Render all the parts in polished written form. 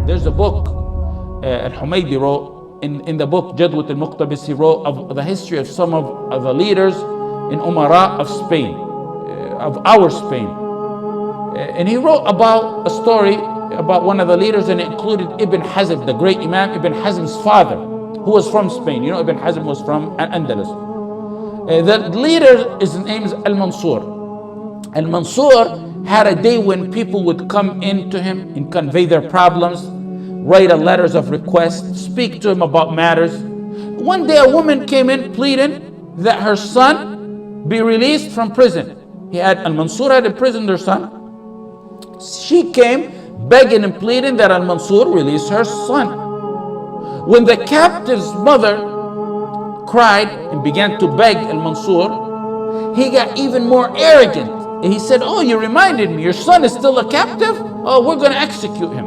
There's a book Al-Humaydi wrote. In the book Jadwat al-Muqtabis, he wrote of the history of some of the leaders in Umara of Spain, of our Spain. And he wrote about a story about one of the leaders, and it included Ibn Hazm, the great Imam Ibn Hazm's father, who was from Spain. You know, Ibn Hazm was from Andalus. The leader, his name is Al-Mansur. Al-Mansur had a day when people would come in to him and convey their problems, write letters of request, speak to him about matters. One day a woman came in pleading that her son be released from prison. Al-Mansur had imprisoned her son. She came begging and pleading that Al-Mansur release her son. When the captive's mother cried and began to beg Al-Mansur, he got even more arrogant. And he said, "Oh, you reminded me, your son is still a captive? Oh, we're going to execute him."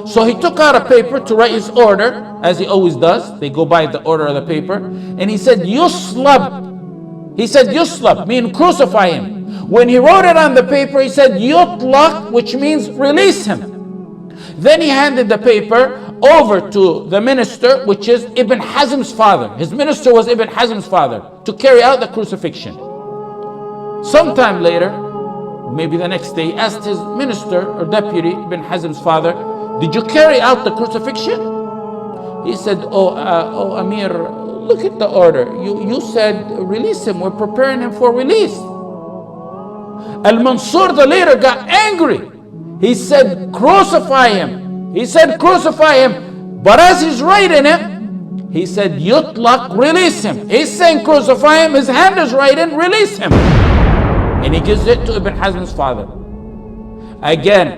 So he took out a paper to write his order, as he always does. They go by the order of the paper. And he said, "Yuslab." He said, "Yuslab," meaning crucify him. When he wrote it on the paper, he said, "Yutlaq," which means release him. Then he handed the paper over to the minister, which is Ibn Hazm's father. His minister was Ibn Hazm's father, to carry out the crucifixion. Sometime later, maybe the next day, he asked his minister or deputy, Ibn Hazm's father, "Did you carry out the crucifixion?" He said, "Oh, Amir, look at the order. You said release him. We're preparing him for release." Al-Mansur, the leader, got angry. He said, "Crucify him." He said, "Crucify him." But as he's writing it, he said, "Yutlaq," release him. He's saying, "Crucify him." His hand is writing, "Release him." And he gives it to Ibn Hazm's father. Again,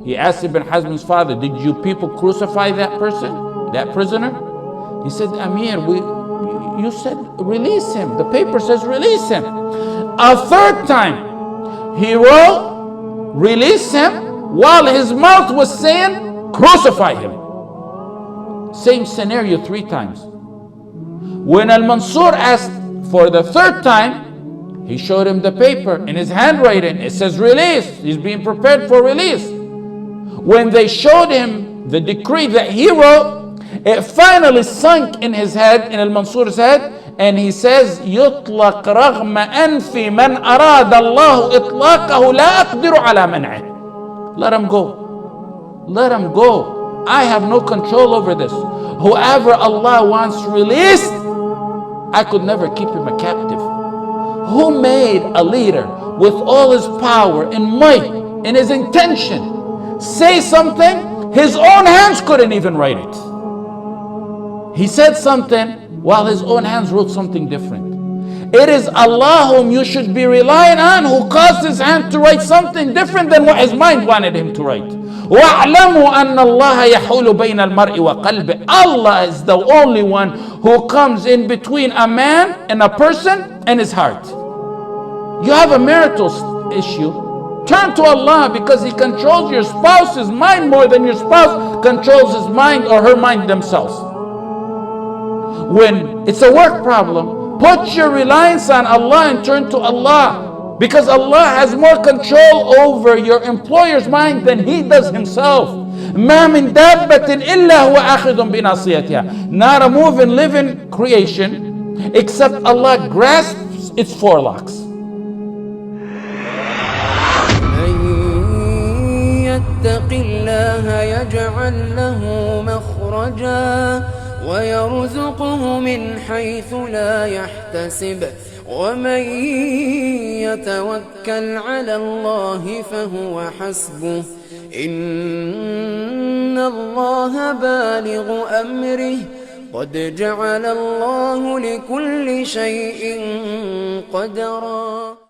he asked Ibn Hazm's father, "Did you people crucify that person, that prisoner?" He said, "Amir, you said release him. The paper says release him." A third time, he wrote, "Release him," while his mouth was saying, "Crucify him." Same scenario 3 times. When Al-Mansur asked for the third time, he showed him the paper in his handwriting. It says release. He's being prepared for release. When they showed him the decree that he wrote, it finally sunk in his head, in Al-Mansur's head, and he says, "يطلق رغم أنف من أراد الله إطلاقه لا أقدر على منعه." Let him go. Let him go. I have no control over this. Whoever Allah wants released, I could never keep him a captive. Who made a leader with all his power and might and his intention say something his own hands couldn't even write it? He said something while his own hands wrote something different. It is Allah whom you should be relying on, who caused his hand to write something different than what his mind wanted him to write. وَاعْلَمُوا أَنَّ اللَّهَ يَحُولُ بَيْنَ الْمَرْءِ وَقَلْبِهِ. Allah is the only one who comes in between a man and a person and his heart. You have a marital issue, turn to Allah, because He controls your spouse's mind more than your spouse controls his mind or her mind themselves. When it's a work problem, put your reliance on Allah and turn to Allah, because Allah has more control over your employer's mind than he does himself. ما من دابة إلا هو آخذ بناصيتها. Not a moving, living creation except Allah grasps its forelocks. يتق الله يجعل له مخرجا ويرزقه من حيث لا يحتسب ومن يتوكل على الله فهو حسبه إن الله بالغ أمره قد جعل الله لكل شيء قدرا.